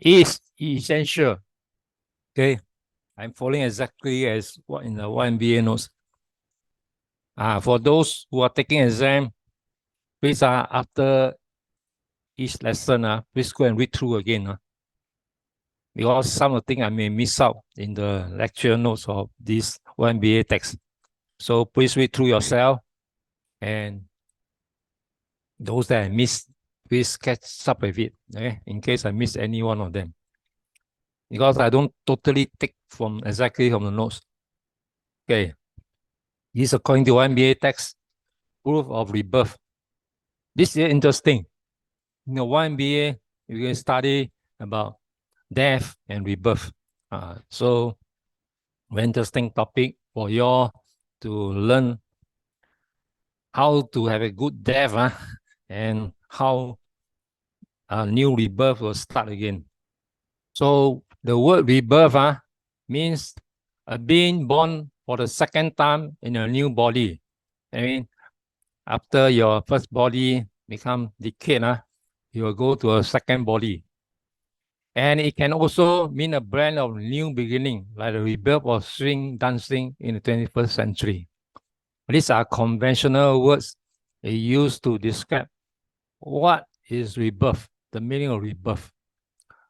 is essential. Okay, I'm following exactly as what in the YMBA notes. For those who are taking exam, please after each lesson, please go and read through again. Because some of the things I may miss out in the lecture notes of this YMBA text. So please read through yourself, and those that I missed, please catch up with it, in case I miss any one of them. Because I don't totally take exactly from the notes. Okay. This according to YMBA text, proof of rebirth. This is interesting. In the YMBA, you can study about death and rebirth. So, very interesting topic for you all to learn how to have a good death and how a new rebirth will start again. So the word rebirth means being born for the second time in a new body. I mean, after your first body become decayed, you will go to a second body. And it can also mean a brand of new beginning, like the rebirth of swing dancing in the 21st century. These are conventional words used to describe what is rebirth, the meaning of rebirth.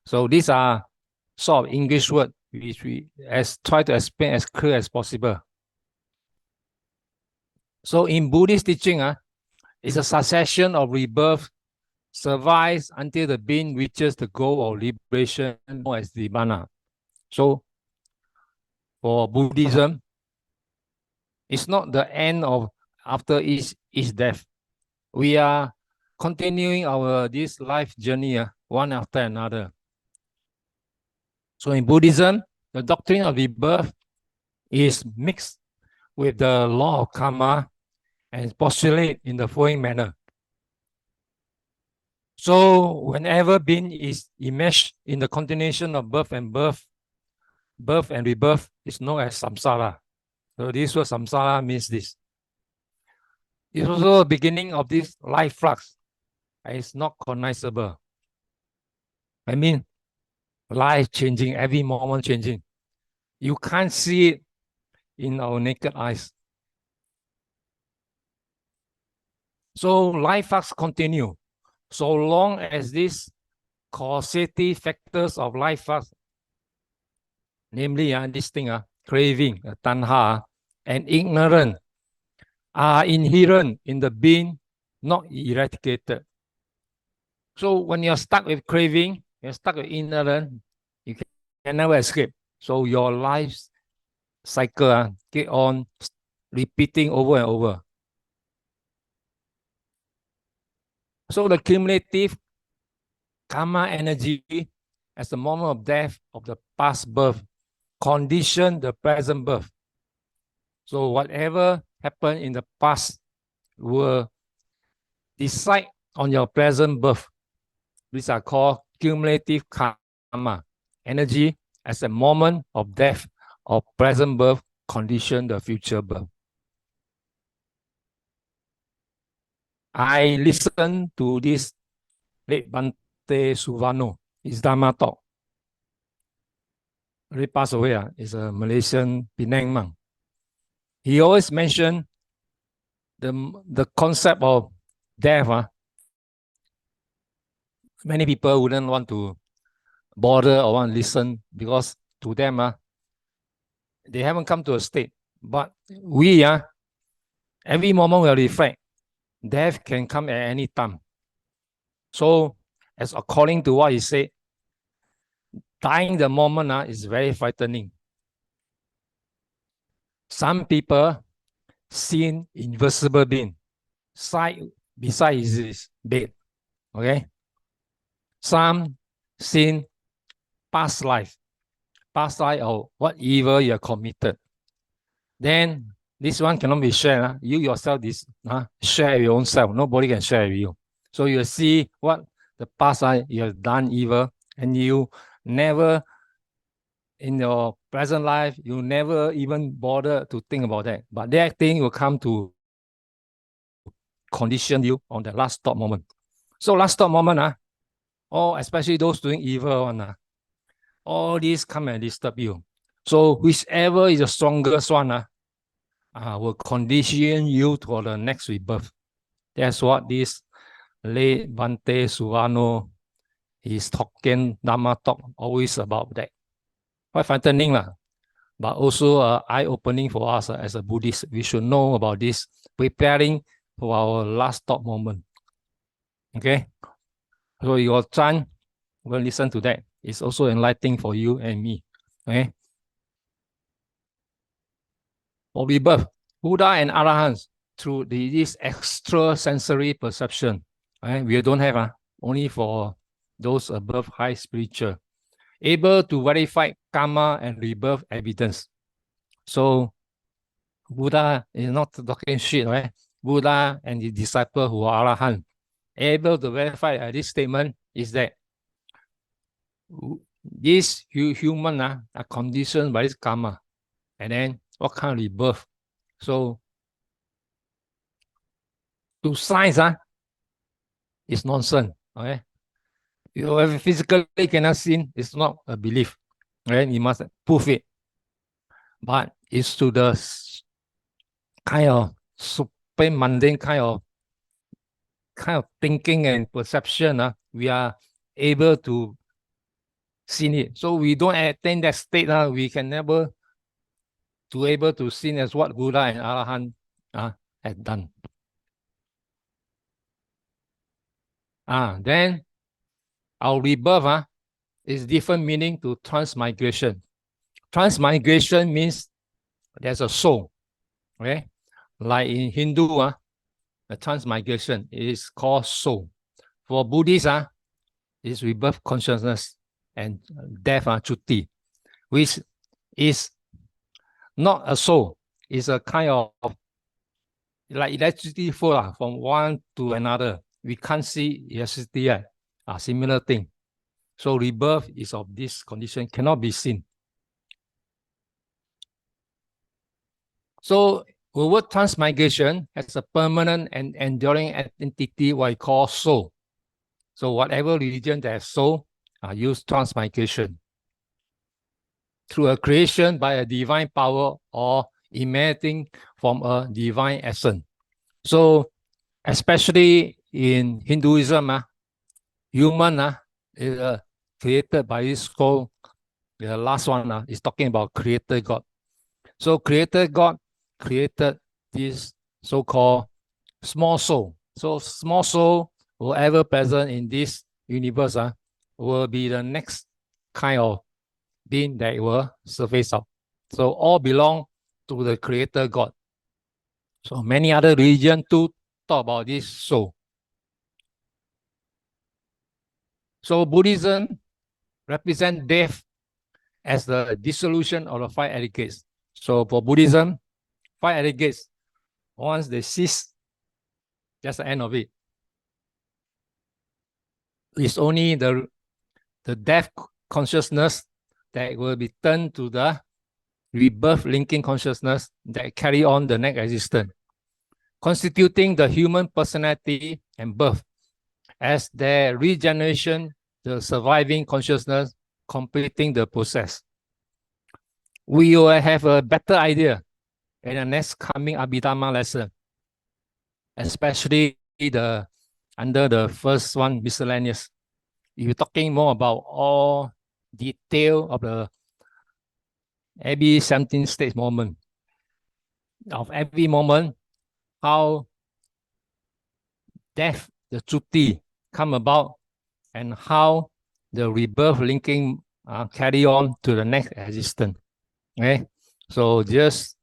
So these are sort of English words which we try to explain as clear as possible. So in Buddhist teaching, it's a succession of rebirth survives until the being reaches the goal of liberation known as Nibbana. So for Buddhism, it's not the end of after each death. We are continuing this life journey one after another. So in Buddhism, the doctrine of rebirth is mixed with the law of karma and postulate in the following manner. So whenever being is immersed in the continuation of birth and rebirth is known as samsara. So this word samsara means this. It's also the beginning of this life flux. It's not cognizable. I mean, life changing, every moment changing. You can't see it in our naked eyes. So life flux continue. So long as these causative factors of life flux, namely this thing, craving, tanha, and ignorance, are inherent in the being, not eradicated. So when you're stuck with craving, you're stuck with ignorance, you can never escape. So your life cycle get on repeating over and over. So the cumulative karma energy as the moment of death of the past birth condition the present birth. So whatever happened in the past will decide on your present birth. These are called cumulative karma. Energy as a moment of death or present birth condition the future birth. I listened to this late Bante Suvano, his Dhamma talk. He passed away. He's a Malaysian Penang monk. He always mentioned the concept of death. Many people wouldn't want to bother or want to listen because to them, they haven't come to a state. But we, every moment we reflect, death can come at any time. So, as according to what he said, dying the moment is very frightening. Some people seen invisible being beside his bed. Okay. Some seen past life of what evil you have committed. Then this one cannot be shared. You yourself share your own self. Nobody can share with you. So you see what the past you have done evil, and you never in your present life, you never even bother to think about that. But that thing will come to condition you on the last stop moment. So last stop moment, especially those doing evil all these come and disturb you. So whichever is the strongest one, will condition you for the next rebirth. That's what this late Bhante Suvarno, his talking Dhamma talk always about that. Quite frightening, but also eye-opening for us as a Buddhist. We should know about this, preparing for our last thought moment. Okay? So your Chan will listen to that. It's also enlightening for you and me. Okay? For rebirth, Buddha and Arahants, through this extrasensory perception, we don't have, only for those above high spiritual, able to verify karma and rebirth evidence. So Buddha is not talking shit, right? Buddha and his disciple who are Arahant, able to verify this statement is that these human are conditioned by this karma. And then what kind of rebirth? So to science, it's nonsense. Okay? You physically cannot see, it's not a belief. Right? You must prove it. But it's to the kind of super mundane kind of thinking and perception, we are able to see it. So we don't attain that state, we can never to able to see as what Buddha and Arahant had done. Then our rebirth is different meaning to transmigration. Transmigration means there's a soul. Okay? Like in Hindu, the transmigration is called soul. For Buddhists, is rebirth consciousness and death, chuti, which is not a soul. It's a kind of like electricity flow from one to another. We can't see electricity yet. Similar thing. So rebirth is of this condition, cannot be seen. So the word transmigration has a permanent and enduring entity, what we call soul. So whatever religion that has soul, use transmigration through a creation by a divine power or emanating from a divine essence. So especially in Hinduism, human is created by this soul. The last one is talking about creator God. So creator God created this so-called small soul. So small soul, whoever present in this universe, will be the next kind of being that will surface up. So all belong to the creator God. So many other religions too talk about this soul. So Buddhism represents death as the dissolution of the five aggregates. So for Buddhism, five aggregates, once they cease, that's the end of it. It's only the death consciousness that will be turned to the rebirth linking consciousness that carry on the next existence, constituting the human personality and birth as their regeneration, the surviving consciousness, completing the process. We will have a better idea in the next coming Abhidhamma lesson, especially under the first one, miscellaneous. You're talking more about all detail of the every 17 stage moment, of every moment, how death, the chuti, come about, and how the rebirth linking carry on to the next existence. Okay, so just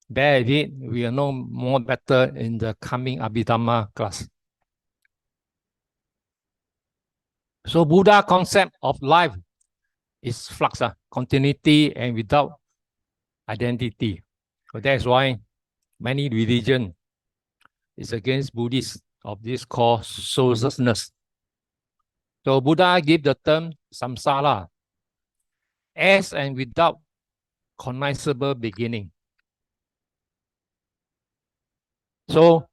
bear with it. We will know more better in the coming Abhidhamma class. So Buddha concept of life is flux, continuity and without identity. So that's why many religion is against Buddhists of this called soullessness. So Buddha gave the term samsara as and without cognizable beginning. So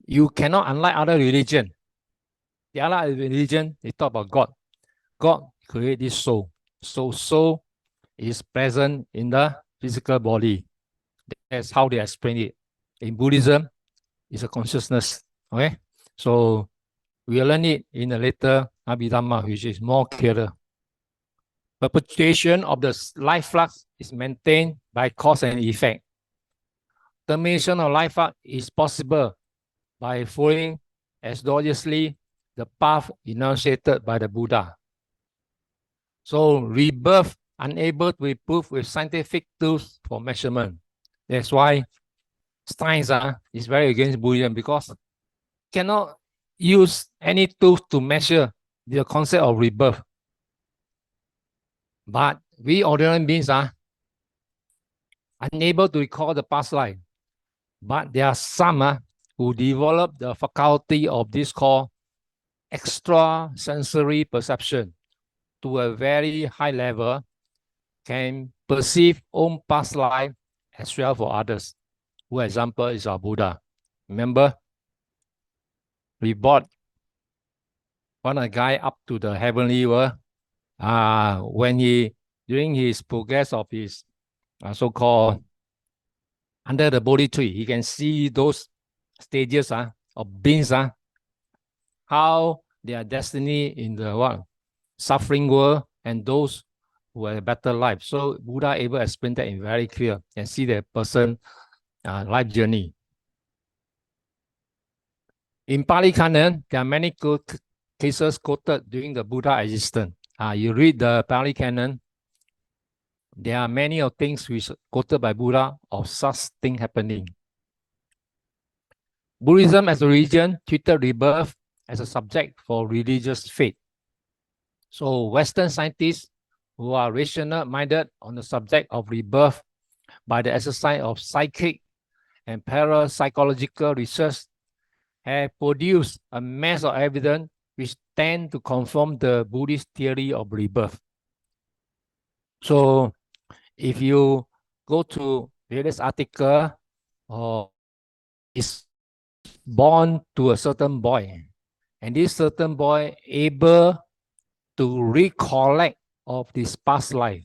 you cannot, unlike other religion, the other religion, they talk about God. God created this soul. So soul is present in the physical body. That's how they explain it. In Buddhism, it's a consciousness. Okay, so we will learn it in a later Abhidhamma, which is more clearer. Perpetuation of the life flux is maintained by cause and effect. Termination of life flux is possible by following assiduously the path enunciated by the Buddha. So rebirth unable to be proved with scientific tools for measurement. That's why science is very against Buddhism, because cannot use any tools to measure the concept of rebirth. But we ordinary beings are unable to recall the past life. But there are some who develop the faculty of this called extrasensory perception to a very high level, can perceive own past life as well for others. For example, is our Buddha. Remember, we brought one guy up to the heavenly world. When he, during his progress of his so-called under the Bodhi tree, he can see those stages of beings, how their destiny in the what suffering world and those who have a better life. So Buddha able to explain that in very clear and see the person life journey. In Pali Canon, there are many cases quoted during the Buddha existence. You read the Pali Canon, there are many of things which quoted by Buddha of such thing happening. Buddhism as a religion treated rebirth as a subject for religious faith. So Western scientists who are rational-minded on the subject of rebirth by the exercise of psychic and parapsychological research have produced a mass of evidence which tend to confirm the Buddhist theory of rebirth. So if you go to various articles, or is born to a certain boy, and this certain boy able to recollect of this past life.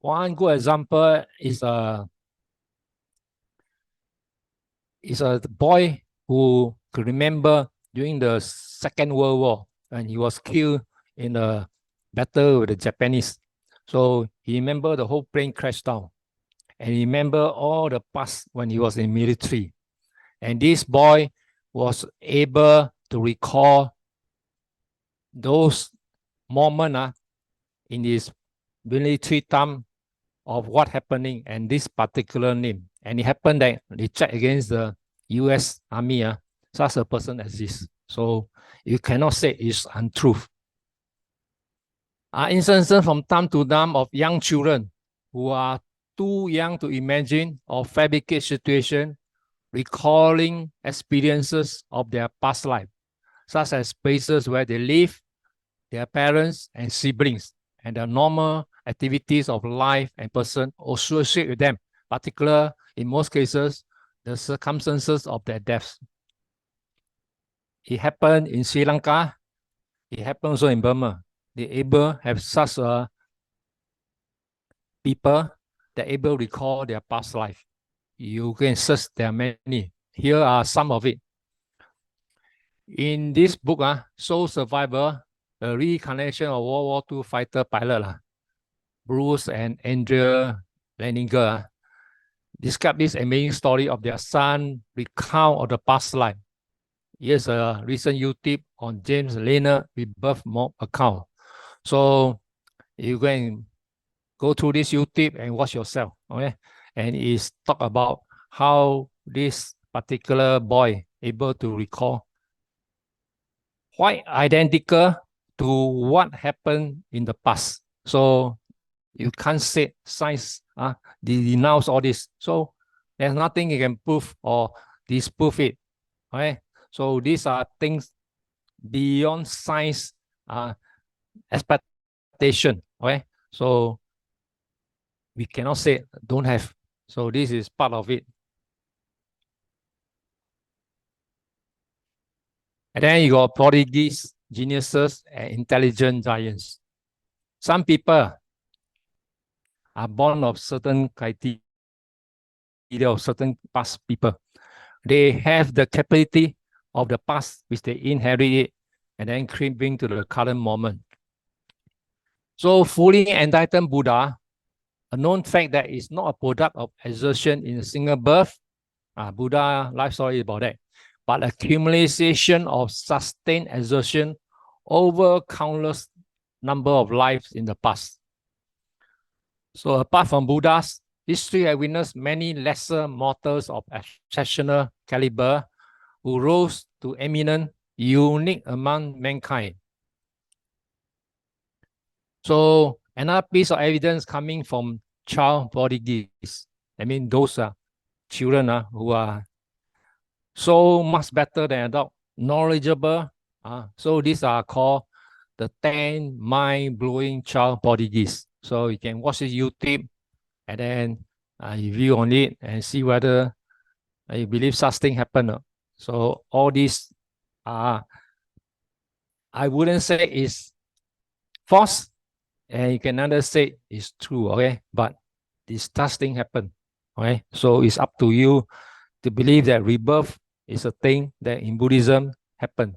One good example is a boy who could remember during the Second World War, and he was killed in a battle with the Japanese. So he remembered the whole plane crashed down, and he remembered all the past when he was in military. And this boy was able to recall those moments in his military time of what happening and this particular name. And it happened that they checked against the US Army, such a person exists. So you cannot say it's untruth. Instances from time to time of young children who are too young to imagine or fabricate situation, recalling experiences of their past life, such as places where they live, their parents and siblings, and the normal activities of life and person associated with them, particularly in most cases, the circumstances of their deaths. It happened in Sri Lanka. It happened also in Burma. They able have such people that able to recall their past life. You can search, there are many. Here are some of it. In this book, Soul Survivor, a reincarnation of World War II fighter pilot, Bruce and Andrea Leninger, describe this amazing story of their son recount of the past life. Here's a recent YouTube on James Lehner Rebirth account. So you can go through this YouTube and watch yourself, okay? And it's talk about how this particular boy able to recall quite identical to what happened in the past. So you can't say science denounce all this. So there's nothing you can prove or disprove it. Okay? So these are things beyond science expectation. Okay? So we cannot say don't have. So this is part of it. And then you got prodigies, geniuses, and intelligent giants. Some people are born of certain criteria of certain past people. They have the capability of the past, which they inherit it, and then bring to the current moment. So fully enlightened Buddha, a known fact that is not a product of exertion in a single birth. Buddha life story about that, but accumulation of sustained exertion over countless number of lives in the past. So apart from Buddhas, history has witnessed many lesser mortals of exceptional caliber who rose to eminent, unique among mankind. So another piece of evidence coming from child prodigies. I mean, those are children who are so much better than adult, knowledgeable. So these are called the 10 mind-blowing child prodigies. So you can watch this YouTube and then you view on it and see whether you believe such thing happen. So all these I wouldn't say is false, and you can neither say it's true, okay? But this such thing happen, okay? So it's up to you to believe that rebirth is a thing that in Buddhism happen.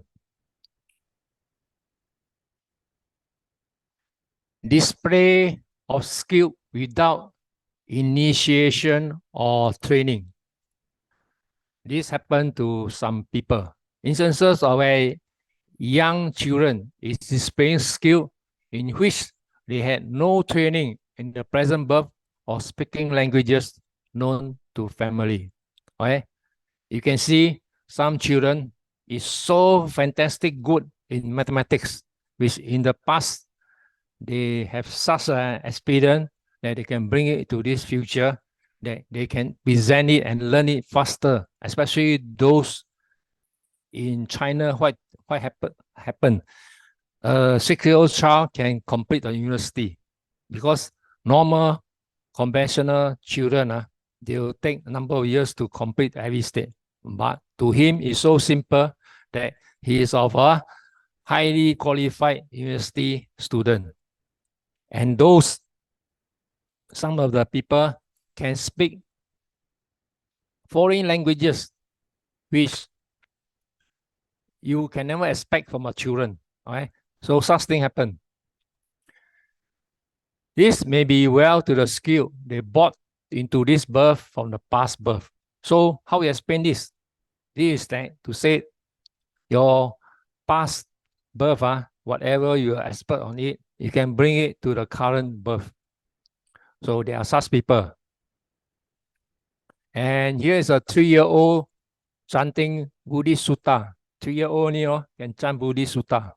Display of skill without initiation or training. This happened to some people. Instances of where young children is displaying skill in which they had no training in the present birth or speaking languages known to family. Okay? You can see some children is so fantastic good in mathematics, which in the past they have such an experience that they can bring it to this future, that they can present it and learn it faster, especially those in China. What happened? A 6-year-old child can complete the university because normal conventional children, they will take a number of years to complete every stage. But to him, it's so simple that he is of a highly qualified university student. And some of the people can speak foreign languages, which you can never expect from a children. Right? So such thing happen. This may be well to the skill they brought into this birth from the past birth. So how we explain this? This is that to say your past birth, whatever you are expert on it, you can bring it to the current birth. So there are such people. And here is a 3-year-old chanting Buddhist Sutta. 3-year-old can chant Buddhist Sutta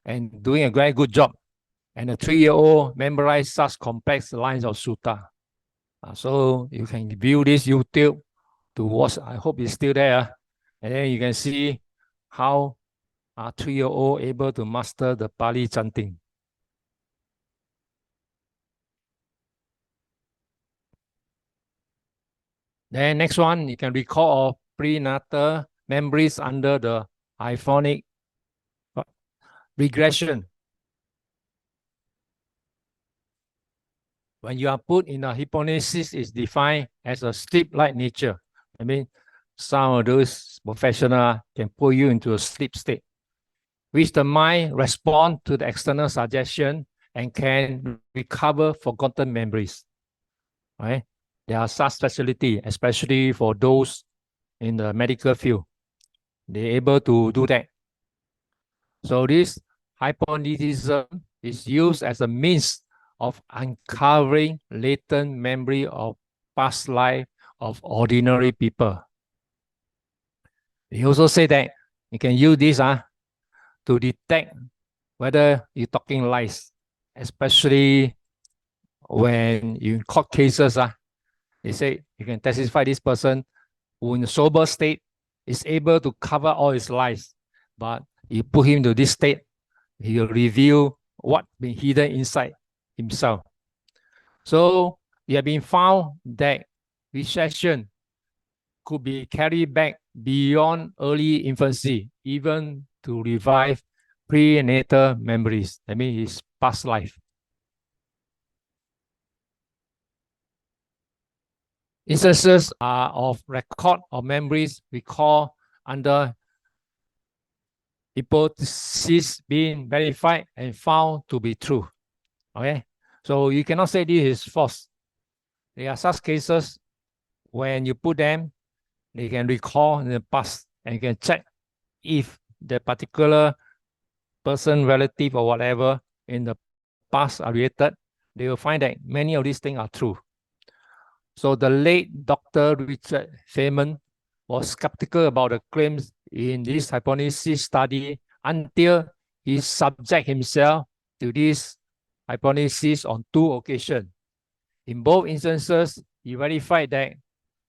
and doing a very good job. And a 3-year-old memorized such complex lines of Sutta. So you can view this YouTube to watch. I hope it's still there. And then you can see how a 3-year-old able to master the Pali chanting. Then next one, you can recall of prenatal memories under the hyphonic regression. When you are put in a hypnosis, is defined as a sleep-like nature. I mean, some of those professionals can put you into a sleep state, which the mind responds to the external suggestion and can recover forgotten memories. Right? There are such specialty, especially for those in the medical field. They're able to do that. So this hypnotism is used as a means of uncovering latent memory of past life of ordinary people. He also say that you can use this to detect whether you're talking lies, especially when you in court cases. They say you can testify this person who in a sober state is able to cover all his lies, but you put him to this state, he will reveal what been hidden inside himself. So it has been found that recession could be carried back beyond early infancy, even to revive prenatal memories. I mean, his past life. instances are of record or memories we call under hypothesis being verified and found to be true. Okay, so you cannot say this is false. There are such cases when you put them, they can recall in the past and you can check if the particular person, relative, or whatever in the past are related. They will find that many of these things are true. So the late Dr. Richard Feynman was skeptical about the claims in this hypothesis study until he subject himself to this hypothesis on 2 occasions. In both instances, he verified that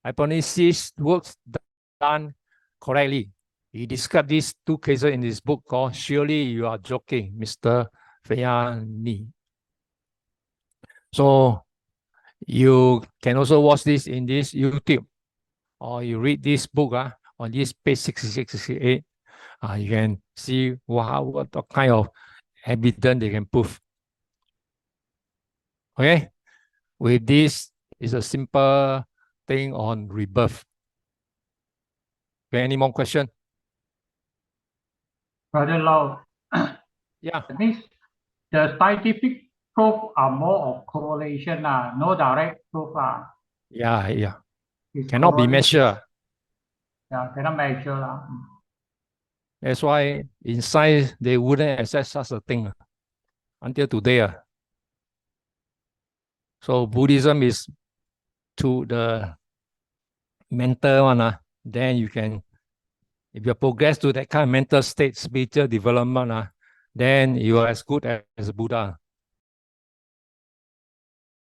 hypothesis works done correctly. He described these 2 cases in his book called Surely You Are Joking, Mr. Feynman. So you can also watch this in this YouTube, or you read this book on this page 66, 68. You can see what kind of evidence they can prove. Okay, with this is a simple thing on rebirth. Okay, any more question? Brother Lau, Yeah. I think the scientific proof are more of correlation, no direct proof. Yeah. Cannot be measured. Yeah, cannot measure. That's why in science, they wouldn't accept such a thing until today. So Buddhism is to the mental one. Then you can, if you progress to that kind of mental state, spiritual development, then you are as good as Buddha.